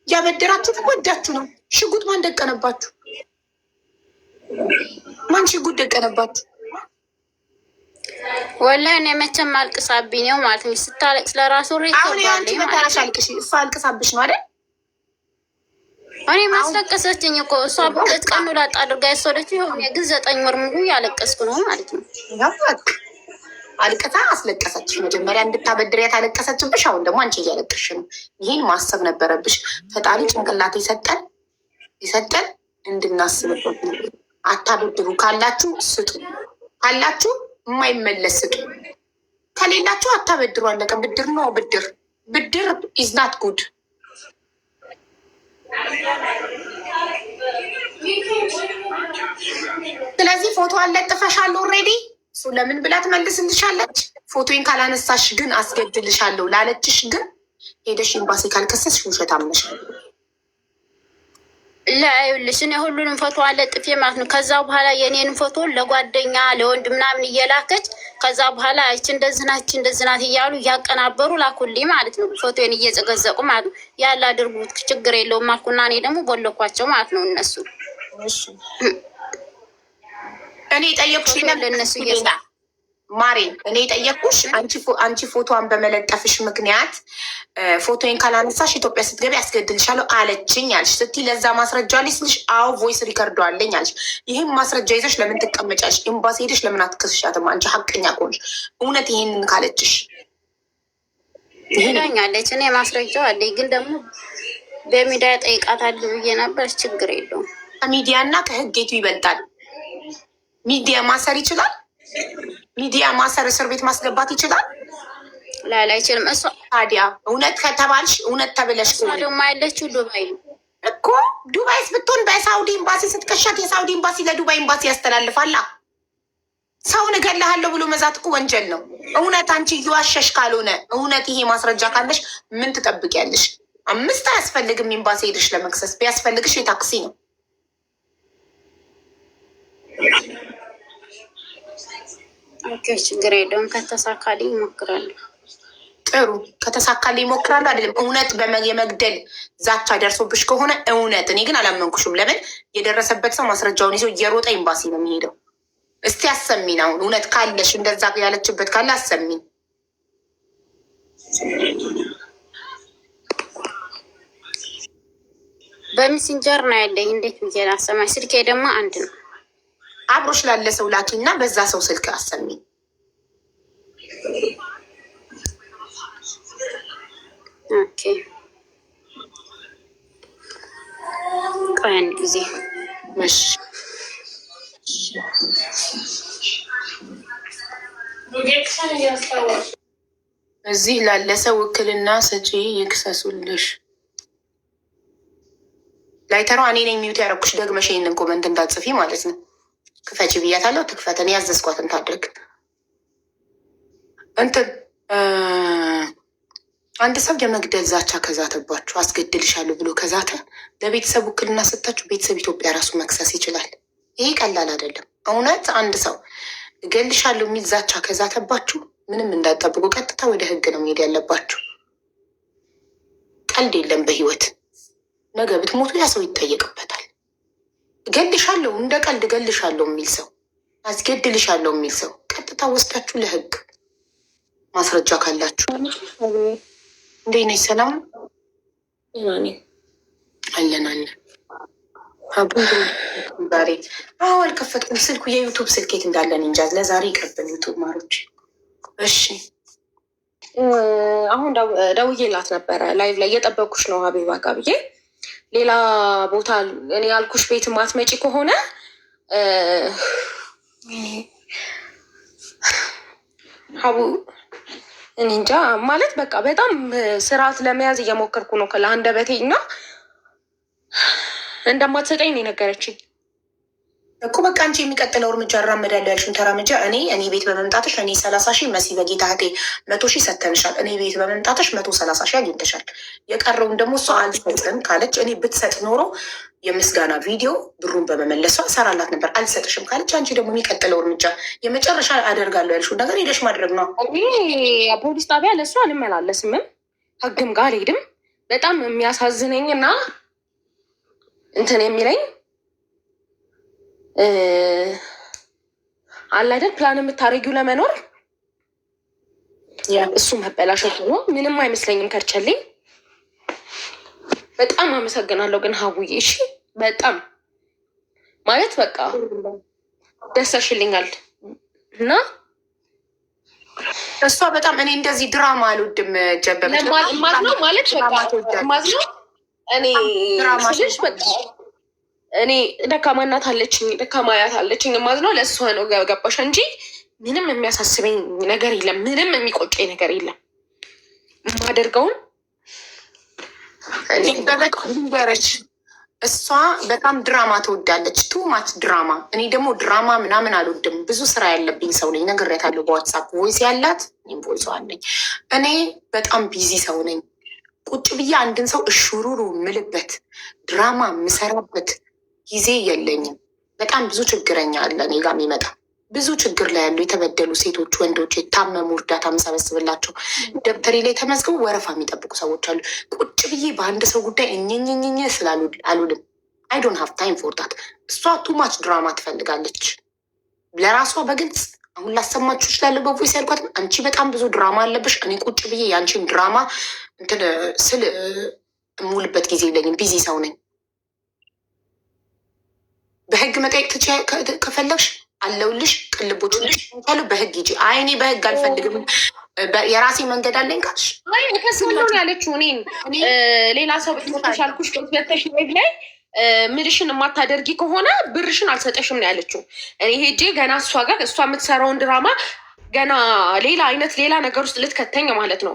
ያበደራችሁ ወዳችሁ ነው። ሽጉጥ ማን ደቀነባችሁ? ማን ሽጉጥ ደቀነባችሁ? ወላሂ እኔ መቼም አልቅሳብኝ ነው ማለት ነው። ስታለቅስ ለራሱ አሁን አንቺ መታረሻ አልቅሽ፣ እሷ አልቅሳብሽ ነው አይደል? እኔ ማስለቀሰችኝ እኮ እሷ በሁለት ቀን ላጣ አድርጋ ያስወደችው ይሆን ግን 9 ወር ሙሉ ያለቀስኩ ነው ማለት ነው። አልቅታ አስለቀሰችሽ። መጀመሪያ እንድታበድሪያት አለቀሰችብሽ። አሁን ደግሞ አንቺ እያለቅሽ ነው። ይህን ማሰብ ነበረብሽ። ፈጣሪ ጭንቅላት የሰጠን እንድናስብበት ነው። አታበድሩ። ካላችሁ ስጡ፣ ካላችሁ የማይመለስ ስጡ፣ ከሌላችሁ አታበድሩ። አለቀ። ብድር ነው ብድር ኢዝ ናት ጉድ። ስለዚህ ፎቶ አለጥፈሻለሁ ኦልሬዲ። እሱ ለምን ብላ ትመልስልሻለች? ፎቶን ካላነሳሽ ግን አስገድልሻለሁ ላለችሽ ግን ሄደሽ ኤምባሲ ካልከሰስሽ ውሸታም ነሽ። ለአዩልሽ እኔ ሁሉንም ፎቶ አለጥፌ ማለት ነው። ከዛ በኋላ የኔንም ፎቶ ለጓደኛ ለወንድ ምናምን እየላከች ከዛ በኋላ እች እንደዝናት እያሉ እያቀናበሩ ላኩልኝ ማለት ነው። ፎቶን እየዘገዘቁ ማለት ነው። ያለ አድርጉት ችግር የለውም አልኩና እኔ ደግሞ ቦለኳቸው ማለት ነው። እነሱ እኔ ጠየኩሽ ለእነሱ ማሬ እኔ ጠየኩሽ አንቺ ፎቶዋን በመለጠፍሽ ምክንያት ፎቶን ካላነሳሽ ኢትዮጵያ ስትገቢ ያስገድልሻለሁ አለችኝ አልሽ። ስትይ ለዛ ማስረጃ አለሽ ስልሽ አዎ ቮይስ ሪከርዶ አለኝ አልሽ። ይህም ማስረጃ ይዘሽ ለምን ትቀመጫለሽ? ኤምባሲ ሄደሽ ለምን አትከስሻትም? አንቺ ሀቀኛ ከሆንሽ እውነት ይሄንን ካለችሽ ይሄዳኛለች። እኔ ማስረጃው አለኝ ግን ደግሞ በሚዲያ ጠይቃታለሁ ብዬ ነበር። ችግር የለውም። ከሚዲያ እና ከህጌቱ ይበልጣል። ሚዲያ ማሰር ይችላል። ሚዲያ ማሰር እስር ቤት ማስገባት ይችላል። ላላ አይችልም። እሷ ታዲያ እውነት ከተባልሽ እውነት ተብለሽ ደግሞ ያለችው ዱባይ ነው እኮ። ዱባይስ ብትሆን በሳውዲ ኤምባሲ ስትከሻት የሳውዲ ኤምባሲ ለዱባይ ኤምባሲ ያስተላልፋላ። ሰውን እገልሃለሁ ብሎ መዛት እኮ ወንጀል ነው። እውነት አንቺ እየዋሸሽ ካልሆነ እውነት ይሄ ማስረጃ ካለሽ ምን ትጠብቂያለሽ? 5 አያስፈልግም ኤምባሲ ሄደሽ ለመክሰስ። ቢያስፈልግሽ የታክሲ ነው። ኦኬ ችግር የለውም። ከተሳካልኝ እሞክራለሁ። ጥሩ ከተሳካልኝ እሞክራለሁ። አይደለም እውነት የመግደል ዛቻ ደርሶብሽ ከሆነ እውነት እኔ ግን አላመንኩሽም። ለምን የደረሰበት ሰው ማስረጃውን ይዞ እየሮጠ ኤምባሲ ነው የሚሄደው። እስቲ አሰሚን። አሁን እውነት ካለሽ እንደዛ ያለችበት ካለ አሰሚን። በሜሴንጀር ነው ያለኝ። እንዴት ብዬ ላሰማኝ? ስልኬ ደግሞ አንድ ነው። አብሮሽ ላለ ሰው ላኪ እና በዛ ሰው ስልክ አሰሚ። ኦኬ ቆይ አንድ ጊዜ እሺ። እዚህ ላለ ሰው ውክልና ሰጪ ይክሰሱልሽ። ላይተሯ እኔ ነኝ ሚዩት ያደረኩሽ። ደግመሽ ይሄንን ኮመንት እንዳትጽፊ ማለት ነው። ክፈች ብያታለሁ። ትክፈተን። ያዘዝኳትን ታድርግ። እንትን አንድ ሰው የመግደል ዛቻ ከዛተባችሁ አስገድልሻለሁ ብሎ ከዛተ ለቤተሰብ ውክልና ሰጣችሁ፣ ቤተሰብ ኢትዮጵያ ራሱ መክሰስ ይችላል። ይሄ ቀላል አይደለም። እውነት አንድ ሰው እገልሻለሁ የሚል ዛቻ ከዛተባችሁ ምንም እንዳትጠብቁ፣ ቀጥታ ወደ ህግ ነው መሄድ ያለባችሁ። ቀልድ የለም በህይወት ነገ ብትሞቱ ያ ሰው ይጠየቅበታል። እገልሻለሁ፣ እንደ ቀልድ እገልሻለሁ የሚል ሰው፣ አስገድልሻለሁ የሚል ሰው ቀጥታ ወስዳችሁ ለህግ ማስረጃ ካላችሁ። እንዴት ነሽ? ሰላም አለን አለን። ዛሬ አልከፈትኩም ስልኩ የዩቱብ ስልኬት እንዳለን እንጃ። ለዛሬ ይቀበል ዩቱብ ማሮች። እሺ አሁን ደውዬላት ነበረ። ላይቭ ላይ እየጠበኩሽ ነው ሀቢባ ጋ ብዬ ሌላ ቦታ እኔ ያልኩሽ ቤት ማትመጪ ከሆነ ሀቡ እኔ እንጃ ማለት በቃ በጣም ስርዓት ለመያዝ እየሞከርኩ ነው ለአንደበቴ እና እንደማትሰጠኝ ነው የነገረችኝ እኮ። በቃ አንቺ የሚቀጥለው እርምጃ እራመዳለሁ ያልሽውን ተራምጃ። እኔ ቤት በመምጣትሽ 30,000 መሲ በጌታ እህቴ 100,000 ሰተንሻል። እኔ ቤት በመምጣትሽ 130,000 አግኝተሻል። የቀረውን ደግሞ እሷ አልሰጥም ካለች እኔ ብትሰጥ ኖሮ የምስጋና ቪዲዮ ብሩን በመመለሷ ሰራላት ነበር። አልሰጥሽም ካለች አንቺ ደግሞ የሚቀጥለው እርምጃ የመጨረሻ አደርጋለሁ ያልሽውን ነገር ሄደሽ ማድረግ ነው። ፖሊስ ጣቢያ ለእሱ አልመላለስምም፣ ህግም ጋር አልሄድም። በጣም የሚያሳዝነኝ እና እንትን የሚለኝ አለ አይደል ፕላን የምታደርጊው ለመኖር እሱ መበላሸት ነው። ምንም አይመስለኝም። ከርቸልኝ በጣም አመሰግናለሁ ግን ሀቡዬ፣ እሺ በጣም ማለት በቃ ደሰሽልኛል እና እሷ በጣም እኔ እንደዚህ ድራማ አልወድም። ጀበበች ማዝነው ማለት ማዝነው እኔ ስልሽ በቃ እኔ ደካማ እናት አለችኝ፣ ደካማ አያት አለችኝ። ማዝነው ለእሷ ነው ገባሽ እንጂ ምንም የሚያሳስበኝ ነገር የለም። ምንም የሚቆጨኝ ነገር የለም። የማደርገውን በረች እሷ በጣም ድራማ ትወዳለች። ቱማች ድራማ። እኔ ደግሞ ድራማ ምናምን አልወድም። ብዙ ስራ ያለብኝ ሰው ነኝ። ነግሬያታለሁ። በዋትሳፕ ቮይስ ያላት እኔም ቮይስ አለኝ። እኔ በጣም ቢዚ ሰው ነኝ። ቁጭ ብዬ አንድን ሰው እሹሩሩ ምልበት ድራማ ምሰራበት ጊዜ የለኝም። በጣም ብዙ ችግረኛ አለ እኔ ጋ የሚመጣ ብዙ ችግር ላይ ያሉ የተበደሉ ሴቶች፣ ወንዶች የታመሙ እርዳታ የምሰበስብላቸው ደብተሬ ላይ ተመዝግበው ወረፋ የሚጠብቁ ሰዎች አሉ። ቁጭ ብዬ በአንድ ሰው ጉዳይ እኝኝኝኝ አሉልም። አይ ዶንት ሃቭ ታይም ፎር ዳት። እሷ ቱማች ድራማ ትፈልጋለች ለራሷ በግልጽ። አሁን ላሰማችሁ ይችላለ በቮይስ ያልኳት፣ አንቺ በጣም ብዙ ድራማ አለብሽ። እኔ ቁጭ ብዬ የአንቺን ድራማ እንትን ስል እሙልበት ጊዜ የለኝም። ቢዚ ሰው ነኝ። በህግ መጠየቅ ከፈለግሽ አለውልሽ ቅልቦች ካሉ በህግ ሂጂ። አይ እኔ በህግ አልፈልግም የራሴ መንገድ አለኝ ካልሽ ከስሎ ያለችው እኔን ሌላ ሰው ቤትሽ ያልኩሽ ቤትሽ ላይ ምልሽን የማታደርጊ ከሆነ ብርሽን አልሰጠሽም ነው ያለችው። እኔ ሄጄ ገና እሷ ጋር እሷ የምትሰራውን ድራማ ገና ሌላ ነገር ውስጥ ልትከተኝ ማለት ነው።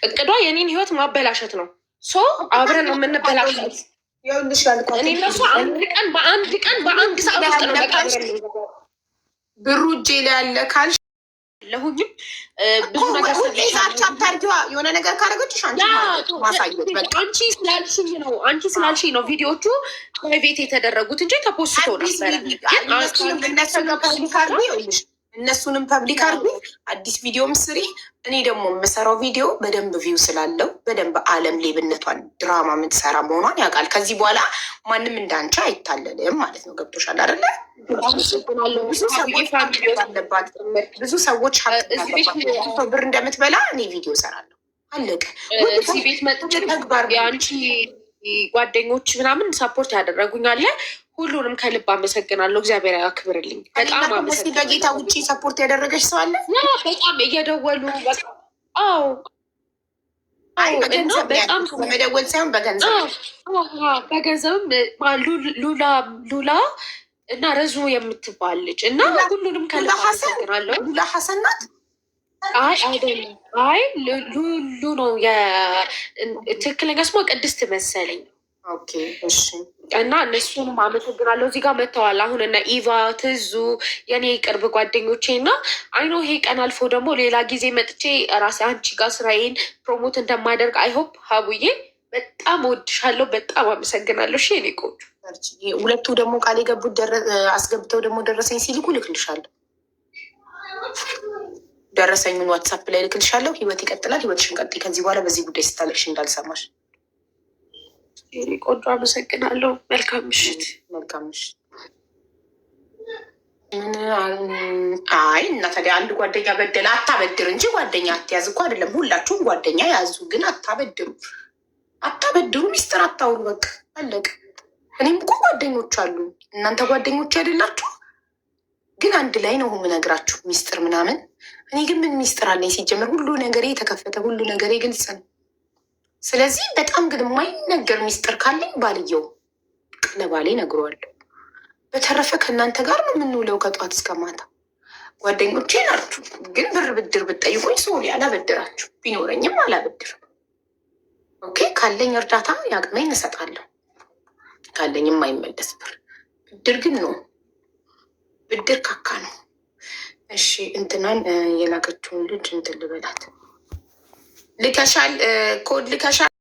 እቅዷ የኔን ህይወት ማበላሸት ነው። ሶ አብረን ነው የምንበላሸት። እኔ እነሱ በአንድ ሰዓት ውስጥ ነው ብሩ እጄ ላይ ያለ ካልሽ ለሁኝም ብዙ ነገር ቻፕታርጊዋ የሆነ ነገር ካደረገችሽ ማሳየት አንቺ ስላልሽኝ ነው ቪዲዮቹ ፕራይቬት የተደረጉት እንጂ ተፖስቶ ነበረ። እነሱንም ፐብሊክ አርጉ። አዲስ ቪዲዮም ስሪ። እኔ ደግሞ የምሰራው ቪዲዮ በደንብ ቪው ስላለው በደንብ አለም ሌብነቷን ድራማ የምትሰራ መሆኗን ያውቃል። ከዚህ በኋላ ማንም እንዳንቺ አይታለልም ማለት ነው። ገብቶሻል አይደለ? ብዙ ሰዎች ብር እንደምትበላ እኔ ቪዲዮ እሰራለሁ። አለቀ። እዚህ ቤት መጥቼ የአንቺ ጓደኞች ምናምን ሰፖርት ያደረጉኛል። ሁሉንም ከልብ አመሰግናለሁ። እግዚአብሔር ያክብርልኝ። በጣም በጌታ ውጭ ሰፖርት ያደረገች ሰው አለ። በጣም እየደወሉ በጣም መደወል ሳይሆን በገንዘብም ሉላ እና ረዙ የምትባል ልጅ እና ሁሉንም ከልብ አመሰግናለሁ። ሉላ ሀሰን ናት። አይ ሉሉ ነው ትክክለኛ ስሟ ቅድስት መሰለኝ። እና እነሱንም አመሰግናለሁ። እዚህ ጋር መጥተዋል አሁን እነ ኢቫ ትዙ የኔ ቅርብ ጓደኞቼ እና አይኖ ይሄ ቀን አልፎ ደግሞ ሌላ ጊዜ መጥቼ ራሴ አንቺ ጋር ስራዬን ፕሮሞት እንደማደርግ አይሆፕ። ሀቡዬ በጣም እወድሻለሁ። በጣም አመሰግናለሁ። እሺ የኔ ቆንጆ። ሁለቱ ደግሞ ቃል የገቡት አስገብተው ደግሞ ደረሰኝ ሲልኩ ልክልሻለሁ። ደረሰኙን ዋትሳፕ ላይ ልክልሻለሁ። ህይወት ይቀጥላል። ህይወትሽን ቀጥይ። ከዚህ በኋላ በዚህ ጉዳይ ስታለቅሽ እንዳልሰማሽ ቆንጆ አመሰግናለሁ። መልካም ምሽት። መልካም ምሽት። አይ እና ታዲያ አንድ ጓደኛ በደለ አታበድር እንጂ ጓደኛ አትያዝ እኮ አይደለም። ሁላችሁም ጓደኛ ያዙ፣ ግን አታበድሩ፣ ሚስጥር አታውሩ። በቃ አለቅ። እኔም እኮ ጓደኞች አሉ፣ እናንተ ጓደኞች አይደላችሁ? ግን አንድ ላይ ነው የምነግራችሁ ሚስጥር ምናምን። እኔ ግን ምን ሚስጥር አለኝ? ሲጀምር ሁሉ ነገሬ የተከፈተ፣ ሁሉ ነገሬ ግልጽ ነው። ስለዚህ በጣም ግን የማይነገር ሚስጥር ካለኝ ባልየው ለባሌ ነግረዋለሁ። በተረፈ ከእናንተ ጋር ነው የምንውለው ከጧት እስከ ማታ። ጓደኞቼ ናችሁ። ግን ብር ብድር ብትጠይቁኝ ሶሪ አላበድራችሁ፣ ቢኖረኝም አላበድርም። ኦኬ፣ ካለኝ እርዳታ ያቅመኝ እሰጣለሁ። ካለኝ የማይመለስ ብድር ግን ነው። ብድር ካካ ነው። እሺ እንትናን የላከችውን ልጅ እንትን ልበላት። ልከሻል፣ ኮድ ልከሻል።